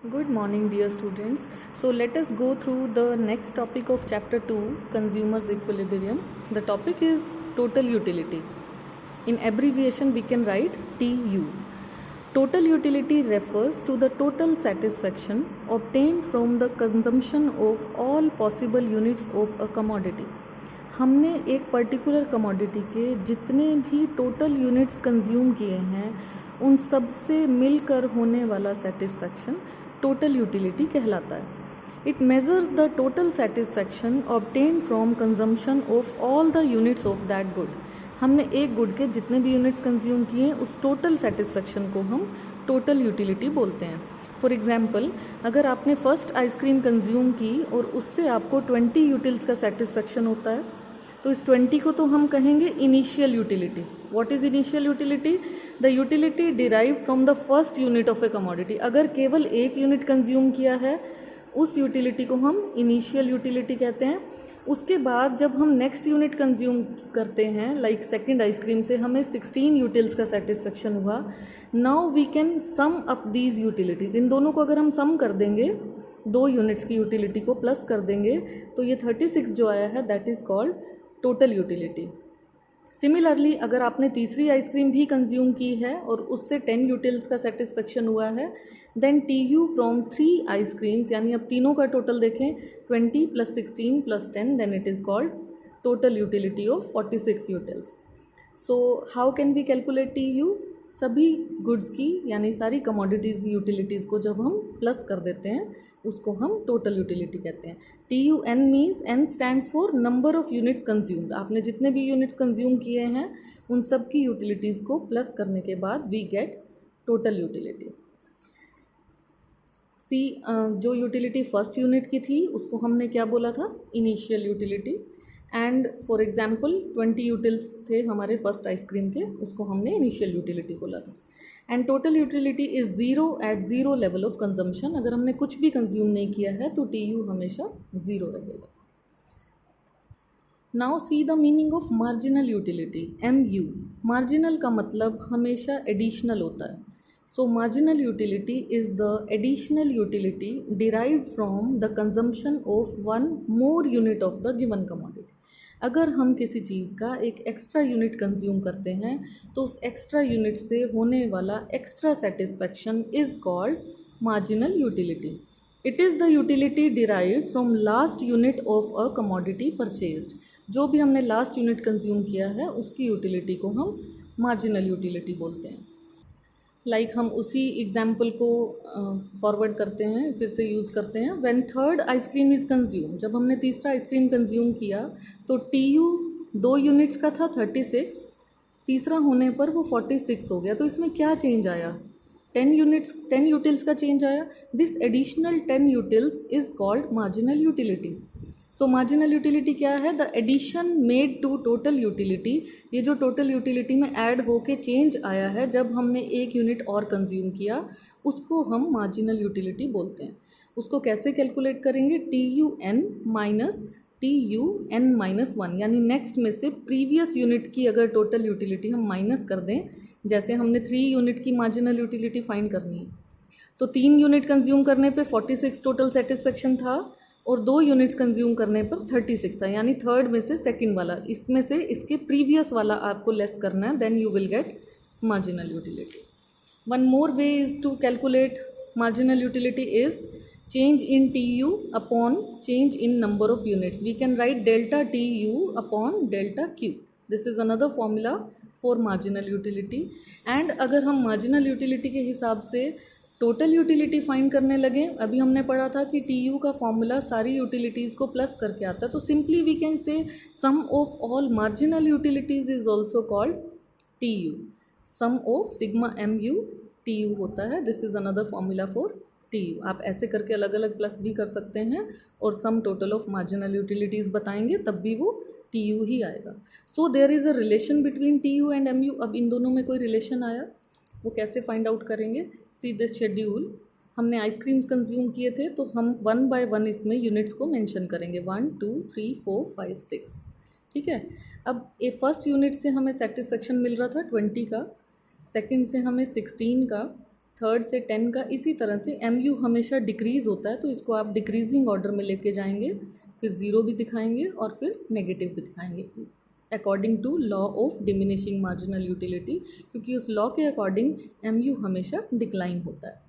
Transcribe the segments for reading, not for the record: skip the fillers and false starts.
Good morning, dear students. So, let us go through the next topic of chapter 2, Consumers Equilibrium. The topic is total utility. In abbreviation, we can write TU. Total utility refers to the total satisfaction obtained from the consumption of all possible units of a commodity. हमने एक particular commodity के जितने भी total units consume किए हैं उन सब से मिलकर होने वाला सेटिस्फैक्शन टोटल यूटिलिटी कहलाता है. It measures the total satisfaction obtain from consumption of all the units of that good. हमने एक गुड के जितने भी यूनिट्स कंज्यूम किए हैं उस टोटल सेटिस्फैक्शन को हम टोटल यूटिलिटी बोलते हैं. फॉर एग्जाम्पल, अगर आपने फर्स्ट आइसक्रीम कंज्यूम की और उससे आपको 20 यूटिल्स का सेटिस्फैक्शन होता है तो इस 20 को तो हम कहेंगे initial utility. What is initial utility? The utility derived from the first unit of a commodity. अगर केवल एक यूनिट कंज्यूम किया है उस यूटिलिटी को हम इनिशियल यूटिलिटी कहते हैं. उसके बाद जब हम नेक्स्ट यूनिट कंज्यूम करते हैं, लाइक सेकेंड आइसक्रीम से हमें 16 यूटिल्स का सेटिस्फेक्शन हुआ. Now we can sum up these utilities. इन दोनों को अगर हम सम कर देंगे, दो यूनिट्स की यूटिलिटी को प्लस कर देंगे, तो ये 36 जो आया है that is called total utility. Similarly, अगर आपने तीसरी आइसक्रीम भी कंज्यूम की है और उससे 10 यूटिल्स का सेटिस्फेक्शन हुआ है, देन TU फ्रॉम 3 आइसक्रीम्स, यानी अब तीनों का टोटल देखें 20 + 16 + 10, then it is called total utility of 46 utils. So how can we calculate TU? सभी गुड्स की यानी सारी कमोडिटीज़ की यूटिलिटीज़ को जब हम प्लस कर देते हैं उसको हम टोटल यूटिलिटी कहते हैं. TUN means N stands for number of units consumed. आपने जितने भी यूनिट्स कंज्यूम किए हैं उन सब की यूटिलिटीज़ को प्लस करने के बाद वी गेट टोटल यूटिलिटी. सी, जो यूटिलिटी फर्स्ट यूनिट की थी उसको हमने क्या बोला था? Initial utility. And for example 20 utils थे हमारे फर्स्ट आइसक्रीम के, उसको हमने इनिशियल यूटिलिटी बोला था. And total utility is zero at zero level of consumption. अगर हमने कुछ भी कंज्यूम नहीं किया है तो TU हमेशा ज़ीरो रहेगा. Now see the meaning of marginal utility. MU. Marginal का मतलब हमेशा एडिशनल होता है. So marginal utility is the additional utility derived from the consumption of one more unit of the given commodity. अगर हम किसी चीज़ का एक एक्स्ट्रा यूनिट कंज्यूम करते हैं तो उस एक्स्ट्रा यूनिट से होने वाला extra satisfaction is called marginal utility. It is the utility derived from last unit of a commodity purchased. जो भी हमने लास्ट यूनिट कंज्यूम किया है उसकी यूटिलिटी को हम मार्जिनल यूटिलिटी बोलते हैं. लाइक हम उसी एग्जाम्पल को फॉरवर्ड करते हैं, फिर से यूज़ करते हैं. When third ice cream is consume. जब हमने तीसरा आइसक्रीम कंज्यूम किया तो TU 2 यूनिट्स का था 36, तीसरा होने पर वो 46 हो गया. तो इसमें क्या चेंज आया? 10 यूटिल्स का चेंज आया. This additional 10 utils is called marginal utility. So marginal utility क्या है? The addition made to total utility. ये जो टोटल यूटिलिटी में ऐड होके चेंज आया है जब हमने एक यूनिट और कंज्यूम किया उसको हम मार्जिनल यूटिलिटी बोलते हैं. उसको कैसे कैलकुलेट करेंगे? TUN माइनस TUN-1, यानी नेक्स्ट में से प्रीवियस यूनिट की अगर टोटल यूटिलिटी हम माइनस कर दें, जैसे हमने 3 यूनिट की मार्जिनल यूटिलिटी फाइंड करनी है तो 3 यूनिट कंज्यूम करने पे 46 टोटल सेटिस्फेक्शन था और 2 यूनिट्स कंज्यूम करने पर 36 था, यानी थर्ड में से सेकंड वाला, इसमें से इसके प्रीवियस वाला आपको लेस करना है, then you will get marginal utility. One more way is to calculate marginal utility is change in TU upon change in number of units. We can write delta TU upon delta Q. This is another formula for marginal utility. And अगर हम marginal utility के हिसाब से total utility find करने लगे, अभी हमने पढ़ा था कि TU का फॉर्मूला सारी यूटिलिटीज़ को प्लस करके आता है, तो simply we can say sum of all marginal utilities is also called TU. Sum of sigma MU TU होता है. This is another formula for TU. आप ऐसे करके अलग अलग प्लस भी कर सकते हैं और sum total of marginal utilities बताएंगे तब भी वो TU ही आएगा. So there is a relation between TU and MU. अब इन दोनों में कोई रिलेशन आया, वो कैसे फाइंड आउट करेंगे? See this schedule. हमने आइसक्रीम कंज्यूम किए थे तो हम 1 बाय 1 इसमें यूनिट्स को मेंशन करेंगे. 1 2 3 4 5 6. ठीक है. अब ये फर्स्ट यूनिट से हमें सेटिस्फेक्शन मिल रहा था 20 का, सेकंड से हमें 16 का, थर्ड से 10 का। इसी तरह से MU हमेशा डिक्रीज़ होता है, तो इसको आप डिक्रीजिंग ऑर्डर में लेके जाएंगे, फिर ज़ीरो भी दिखाएंगे और फिर नेगेटिव भी दिखाएंगे according to law of diminishing marginal utility, क्योंकि उस लॉ के अकॉर्डिंग MU हमेशा डिक्लाइन होता है।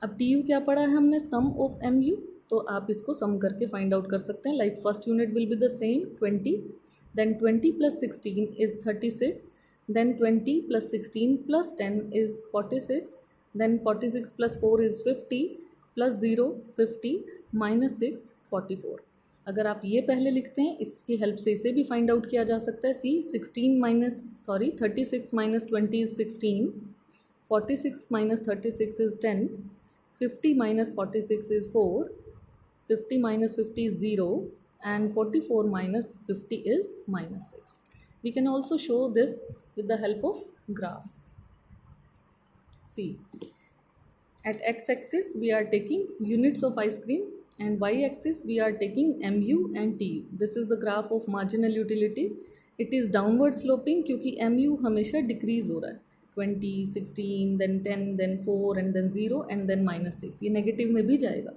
अब TU क्या पढ़ा है हमने, सम ऑफ MU, तो आप इसको सम करके फाइंड आउट कर सकते हैं। Like first unit will be the same 20, then 20 + 16 is 36, then 20 + 16 + 10 is 46, then 46 + 4 is 50, plus 0 50 minus 6 44। अगर आप ये पहले लिखते हैं, इसकी हेल्प से इसे भी फाइंड आउट किया जा सकता है। 36 minus 20 is 16, 46 minus 36 is 10, 50 minus 46 is 4, 50 minus 50 is 0, and 44 minus 50 is -6. We can also show this with the help of graph. See, at x-axis we are taking units of ice cream and y-axis we are taking MU and TU. This is the graph of marginal utility. It is downward sloping क्योंकि MU हमेशा decrease हो रहा है, 20, 16, then 10, then 4 and then 0 and then -6, ये negative में भी जाएगा।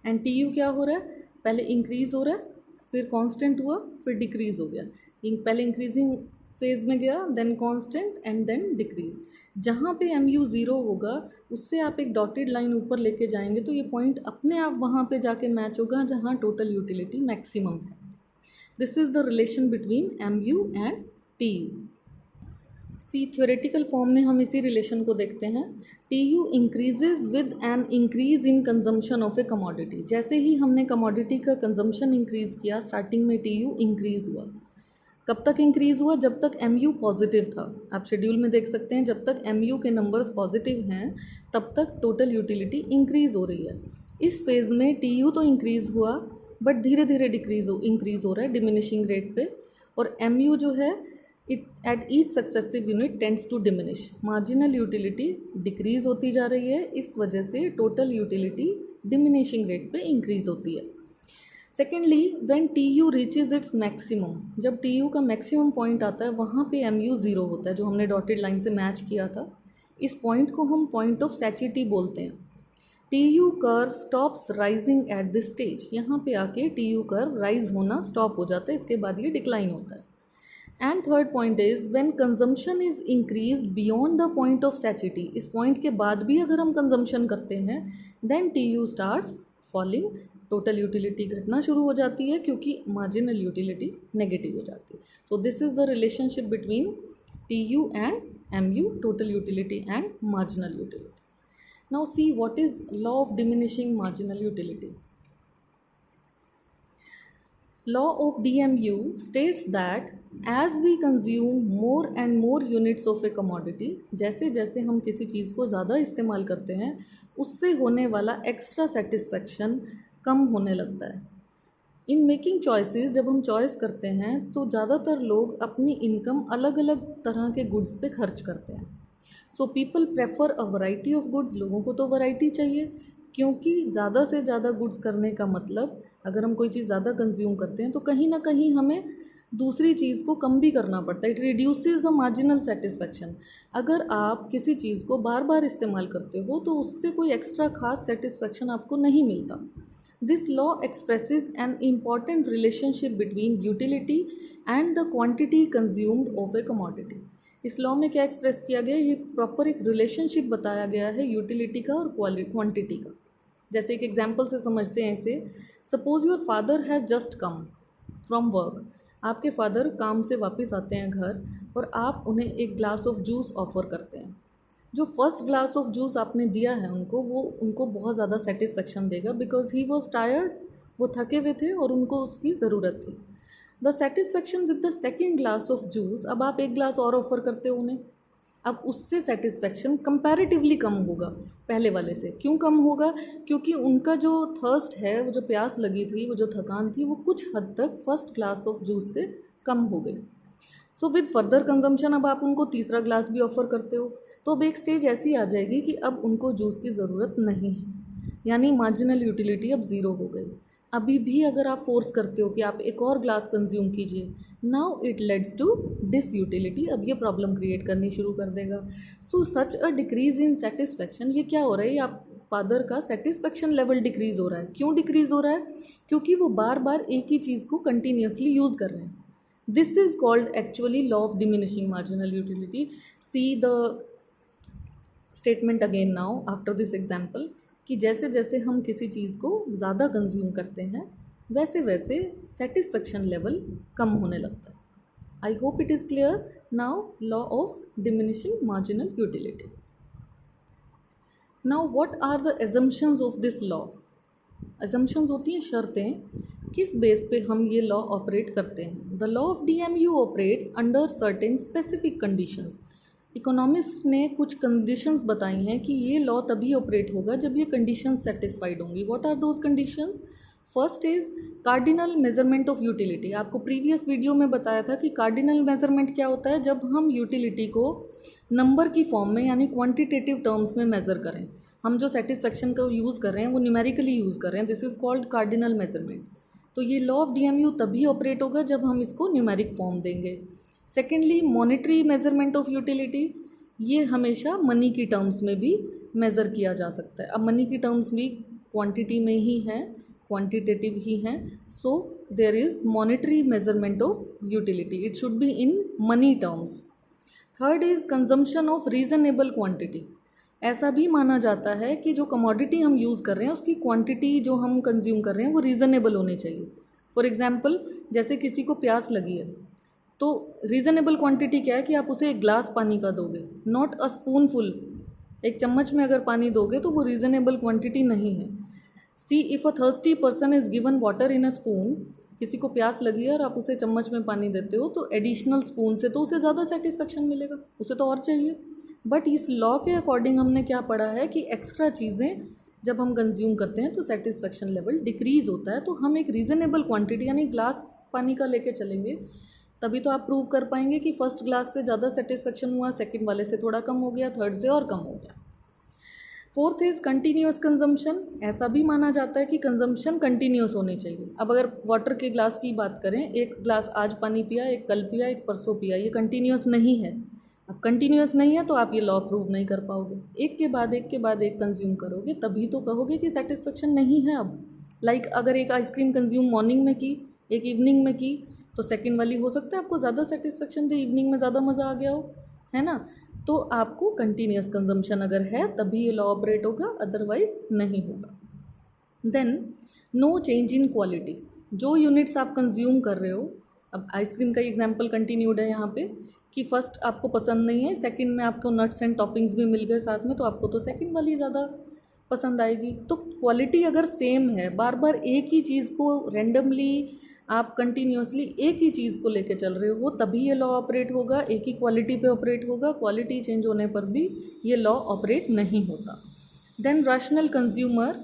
And TU क्या हो रहा है, पहले इंक्रीज़ हो रहा है, फिर कांस्टेंट हुआ, फिर डिक्रीज़ हो गया। पहले इंक्रीजिंग फेज में गया, then constant and then decrease. जहाँ पे MU 0 होगा उससे आप एक डॉटेड लाइन ऊपर लेके जाएंगे तो ये पॉइंट अपने आप वहाँ पे जाके मैच होगा जहाँ टोटल यूटिलिटी मैक्सिमम है। This is the relation between MU and TU। See theoretical form में हम इसी रिलेशन को देखते हैं। TU increases with an increase in consumption of a commodity. जैसे ही हमने कमोडिटी का कंजम्पशन इंक्रीज़ किया, स्टार्टिंग में TU इंक्रीज़ हुआ। कब तक इंक्रीज़ हुआ, जब तक MU पॉजिटिव था। आप शेड्यूल में देख सकते हैं, जब तक MU के नंबर्स पॉजिटिव हैं तब तक टोटल यूटिलिटी इंक्रीज़ हो रही है। इस फेज़ में TU तो इंक्रीज़ हुआ बट धीरे धीरे इंक्रीज़ हो रहा है डिमिनिशिंग रेट पे, और MU जो है it at each successive unit tends to diminish. Marginal utility decrease होती जा रही है, इस वजह से टोटल यूटिलिटी डिमिनिशिंग रेट पे इंक्रीज़ होती है। Secondly, when TU reaches its maximum, जब TU का मैक्सिमम पॉइंट आता है वहाँ पे MU 0 होता है, जो हमने डॉटेड लाइन से मैच किया था। इस पॉइंट को हम पॉइंट ऑफ सैचिटी बोलते हैं। TU curve stops rising at this stage. यहाँ पे आके TU कर्व राइज होना स्टॉप हो जाता है, इसके बाद ये डिक्लाइन होता है। And third point is when consumption is increase beyond the point of satiety. इस पॉइंट के बाद भी अगर हम कंजम्पशन करते हैं then TU starts falling. Total utility घटना शुरू हो जाती है क्योंकि मार्जिनल यूटिलिटी नेगेटिव हो जाती है। So this is the relationship between TU and MU, total utility and marginal utility. Now see what is law of diminishing marginal utility. Law of DMU states that as we consume more and more units of a commodity, जैसे जैसे हम किसी चीज़ को ज़्यादा इस्तेमाल करते हैं उससे होने वाला एक्स्ट्रा सेटिस्फैक्शन कम होने लगता है। इन मेकिंग चॉइसेस, जब हम चॉइस करते हैं तो ज़्यादातर लोग अपनी इनकम अलग अलग तरह के गुड्स पे खर्च करते हैं। So people prefer a variety of goods. लोगों को तो वैरायटी चाहिए, क्योंकि ज़्यादा से ज़्यादा गुड्स करने का मतलब, अगर हम कोई चीज़ ज़्यादा कंज्यूम करते हैं तो कहीं ना कहीं हमें दूसरी चीज़ को कम भी करना पड़ता है। It reduces the marginal satisfaction. अगर आप किसी चीज़ को बार बार इस्तेमाल करते हो तो उससे कोई एक्स्ट्रा खास सेटिस्फैक्शन आपको नहीं मिलता। This law expresses an important relationship between utility and the quantity consumed of a commodity. इस लॉ में क्या एक्सप्रेस किया गया, ये प्रॉपर एक रिलेशनशिप बताया गया है यूटिलिटी का और क्वांटिटी का। जैसे एक एग्जांपल से समझते हैं इसे। Suppose your father has just come from work. आपके फादर काम से वापस आते हैं घर और आप उन्हें एक ग्लास ऑफ जूस ऑफ़र करते हैं। जो फर्स्ट ग्लास ऑफ जूस आपने दिया है उनको, वो उनको बहुत ज़्यादा सेटिस्फेक्शन देगा बिकॉज ही वॉज टायर्ड, वो थके हुए थे और उनको उसकी ज़रूरत थी। The satisfaction with the second glass of juice, अब आप एक ग्लास और ऑफ़र करते हो उन्हें, अब उससे सेटिस्फेक्शन कंपैरेटिवली कम होगा पहले वाले से। क्यों कम होगा, क्योंकि उनका जो थर्स्ट है, वो जो प्यास लगी थी, वो जो थकान थी, वो कुछ हद तक फर्स्ट ग्लास ऑफ जूस से कम हो गई। सो विद फर्दर कंजम्पशन अब आप उनको तीसरा ग्लास भी ऑफ़र करते हो, तो अब एक स्टेज ऐसी आ जाएगी कि अब उनको जूस की ज़रूरत नहीं है, यानी मार्जिनल यूटिलिटी अब ज़ीरो हो गई। अभी भी अगर आप फोर्स करते हो कि आप एक और ग्लास कंज्यूम कीजिए, now it leads to disutility, अब ये प्रॉब्लम क्रिएट करनी शुरू कर देगा। सो सच अ डिक्रीज इन सेटिस्फेक्शन, ये क्या हो रहा है, आप फादर का सेटिस्फेक्शन लेवल डिक्रीज हो रहा है। क्यों डिक्रीज हो रहा है? क्योंकि वो बार बार एक ही चीज़ को कंटिन्यूसली यूज़ कर रहे हैं। This is called actually law of diminishing marginal utility. See the statement again now after this example, कि जैसे जैसे हम किसी चीज़ को ज़्यादा कंज्यूम करते हैं वैसे वैसे सेटिस्फेक्शन लेवल कम होने लगता है। I hope it is clear now. Law of diminishing marginal utility. Now what are the assumptions of this law? Assumptions होती हैं शर्तें, किस बेस पे हम ये लॉ ऑपरेट करते हैं। The law of DMU operates under certain specific conditions. Economist ने कुछ कंडीशंस बताई हैं कि ये लॉ तभी ऑपरेट होगा जब ये कंडीशंस सेटिस्फाइड होंगी। What are those conditions? First is cardinal measurement of utility. आपको प्रीवियस वीडियो में बताया था कि कार्डिनल मेजरमेंट क्या होता है, जब हम यूटिलिटी को नंबर की फॉर्म में यानी क्वांटिटेटिव टर्म्स में मेज़र करें। हम जो सेटिस्फेक्शन का यूज़ कर रहे हैं वो न्यूमेरिकली यूज़ कर रहे हैं, this is called cardinal measurement. तो ये लॉ ऑफ DMU तभी ऑपरेट होगा जब हम इसको न्यूमेरिक फॉर्म देंगे। Secondly, monetary measurement of utility, ये हमेशा मनी की टर्म्स में भी मेज़र किया जा सकता है। अब मनी की टर्म्स भी क्वांटिटी में ही हैं, क्वांटिटेटिव ही हैं, so there is monetary measurement of utility, it should be in money terms. Third is consumption of reasonable quantity. ऐसा भी माना जाता है कि जो कमोडिटी हम यूज़ कर रहे हैं उसकी क्वांटिटी जो हम कंज्यूम कर रहे हैं वो रीज़नेबल होनी चाहिए। फॉर एग्जांपल, जैसे किसी को प्यास लगी है तो रीज़नेबल क्वांटिटी क्या है कि आप उसे एक ग्लास पानी का दोगे, नॉट अ स्पून फुल। एक चम्मच में अगर पानी दोगे तो वो रीज़नेबल क्वांटिटी नहीं है। सी if a thirsty person is given water in a spoon, किसी को प्यास लगी है और आप उसे चम्मच में पानी देते हो तो एडिशनल स्पून से तो उसे ज़्यादा सेटिस्फेक्शन मिलेगा, उसे तो और चाहिए। बट इस लॉ के अकॉर्डिंग हमने क्या पढ़ा है कि एक्स्ट्रा चीज़ें जब हम कंज्यूम करते हैं तो सेटिस्फेक्शन लेवल डिक्रीज़ होता है। तो हम एक रीज़नेबल क्वांटिटी यानी ग्लास पानी का लेके चलेंगे, तभी तो आप प्रूव कर पाएंगे कि फर्स्ट ग्लास से ज़्यादा सेटिस्फेक्शन हुआ, सेकंड वाले से थोड़ा कम हो गया, थर्ड से और कम हो गया। Fourth is continuous consumption. ऐसा भी माना जाता है कि कंजम्पशन कंटिन्यूस होनी चाहिए। अब अगर वाटर के ग्लास की बात करें, एक ग्लास आज पानी पिया, एक कल पिया, एक परसों पिया, ये कंटिन्यूस नहीं है। अब कंटिन्यूस नहीं है तो आप ये लॉ प्रूव नहीं कर पाओगे। एक के बाद एक कंज्यूम करोगे तभी तो कहोगे कि सेटिस्फेक्शन नहीं है। अब लाइक अगर एक आइसक्रीम कंज्यूम मॉर्निंग में की, एक इवनिंग में की, तो सेकंड वाली हो सकता है आपको ज़्यादा सेटिस्फेक्शन दे, इवनिंग में ज़्यादा मज़ा आ गया हो, है ना। तो आपको कंटिन्यूस कंजम्पशन अगर है तभी ये लॉ ऑपरेट होगा, अदरवाइज नहीं होगा। Then no change in quality. जो यूनिट्स आप कंज्यूम कर रहे हो, अब आइसक्रीम का एग्जांपल कंटिन्यूड है यहाँ पे कि फर्स्ट आपको पसंद नहीं है, सेकंड में आपको नट्स एंड टॉपिंग्स भी मिल गए साथ में, तो आपको तो सेकंड वाली ज़्यादा पसंद आएगी। तो क्वालिटी अगर सेम है, बार बार एक ही चीज़ को रैंडमली आप कंटिन्यूसली एक ही चीज़ को लेके चल रहे हो, तभी ये लॉ ऑपरेट होगा, एक ही क्वालिटी पे ऑपरेट होगा। क्वालिटी चेंज होने पर भी ये लॉ ऑपरेट नहीं होता। Then rational consumer.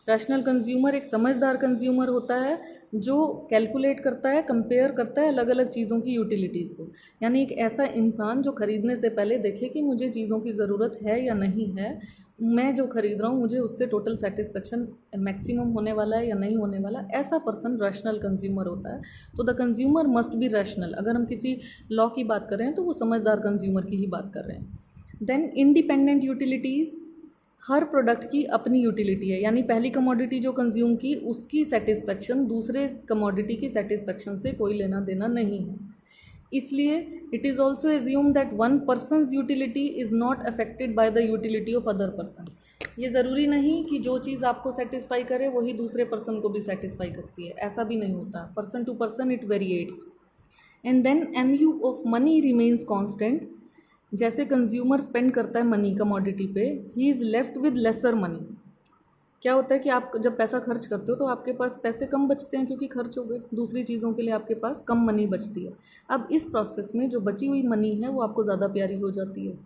Rational consumer एक समझदार कंज्यूमर होता है जो कैलकुलेट करता है, कंपेयर करता है अलग अलग चीज़ों की यूटिलिटीज़ को। यानी एक ऐसा इंसान जो ख़रीदने से पहले देखे कि मुझे चीज़ों की ज़रूरत है या नहीं है, मैं जो ख़रीद रहा हूँ मुझे उससे टोटल सेटिस्फेक्शन मैक्सिमम होने वाला है या नहीं होने वाला, ऐसा पर्सन रैशनल कंज्यूमर होता है। तो the consumer must be rational. अगर हम किसी लॉ की बात कर रहे हैं तो वो समझदार कंज्यूमर की ही बात कर रहे हैं। Then independent utilities. हर प्रोडक्ट की अपनी यूटिलिटी है, यानी पहली कमोडिटी जो कंज्यूम की उसकी सेटिस्फेक्शन दूसरे कमोडिटी की सेटिस्फेक्शन से कोई लेना देना नहीं है। इसलिए it is also assume that one person's utility is not affected by the utility of other person. ये ज़रूरी नहीं कि जो चीज़ आपको सेटिस्फाई करे वही दूसरे पर्सन को भी सेटिस्फाई करती है, ऐसा भी नहीं होता। Person to person it variates. And then MU of money remains constant. जैसे कंज्यूमर स्पेंड करता है मनी कमोडिटी पे, he is left with lesser money. क्या होता है कि आप जब पैसा खर्च करते हो तो आपके पास पैसे कम बचते हैं क्योंकि खर्च हो गए, दूसरी चीज़ों के लिए आपके पास कम मनी बचती है। अब इस प्रोसेस में जो बची हुई मनी है वो आपको ज़्यादा प्यारी हो जाती है,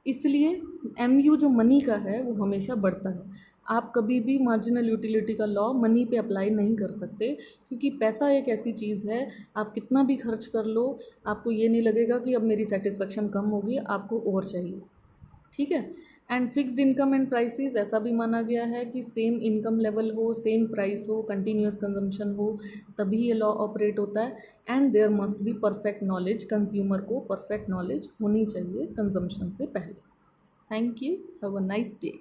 इसलिए MU जो मनी का है वो हमेशा बढ़ता है। आप कभी भी मार्जिनल यूटिलिटी का लॉ मनी पे अप्लाई नहीं कर सकते, क्योंकि पैसा एक ऐसी चीज़ है, आप कितना भी खर्च कर लो आपको ये नहीं लगेगा कि अब मेरी सेटिस्फेक्शन कम होगी, आपको और चाहिए। ठीक है। And fixed income and prices, ऐसा भी माना गया है कि सेम इनकम लेवल हो, सेम प्राइस हो, कंटिन्यूस कंजम्पशन हो, तभी ये लॉ ऑपरेट होता है। And there must be perfect knowledge, consumer को परफेक्ट नॉलेज होनी चाहिए कंजम्पशन से पहले। Thank you, have a nice day.